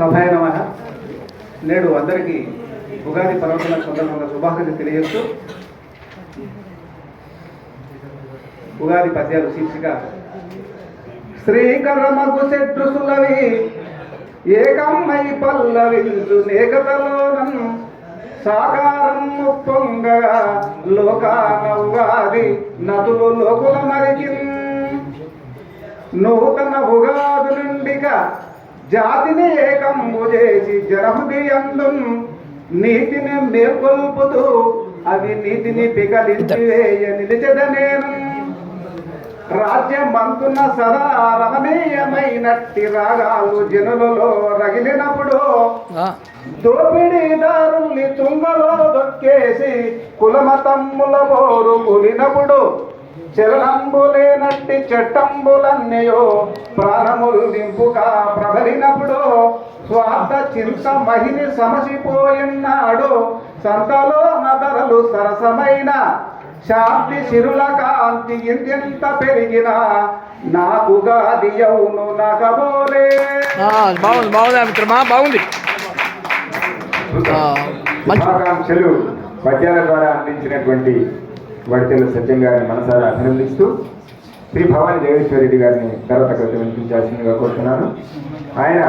సభాయ నమః. నేడు అందరికీ ఉగాది పర్వదిన సందర్భంగా శుభాకాంక్షలు తెలియజేస్తూ ఉగాది పద్యాలు శీర్షిక శ్రీకరమగు చెట్టు సులవి ఏకమ్మై పల్లవించు నేకతలోనం సాకారం పొంగగా లోకాన ఉగాది నదులు లోకుల మరికి నూతన ఉగాది నుండిగా జాతిని ఏకంబు చేసి జనహృదయందు నీతిని మేల్కొల్పుతూ అవి నీతిని పిగలించివేయ నిలిచెదనేను రాజ్యమంతున్న సదా రమణీయమైనట్టి రాగాలు జనులలో రగిలినప్పుడు దోపిడీదారుల్ని తుంగలో దొక్కేసి కులమతమ్ముల పోరు కూలినప్పుడు చలనంబులేనట్టి చట్టంబులన్నయో ప్రాణములు నింపుగా ప్రబలినప్పుడు స్వార్థ చింత మహిని సమసిపోయినాడు సంతలో నదరలు సరసమైన శాంతి శిరుల కాంతి ఇంత పెరిగినా నాకుగాది అవును నాకబోలే. బాగుంది బాగుంది మిత్రమా, బాగుంది. శుభాకాంక్షలు పద్యాల ద్వారా అందించినటువంటి వడితెల సత్యం గారిని మనసారా అభినందిస్తూ శ్రీ భవాని జగదీశ్వర రెడ్డి గారిని తర్వాత కవిత వినిపించాల్సిందిగా కోరుతున్నాను. ఆయన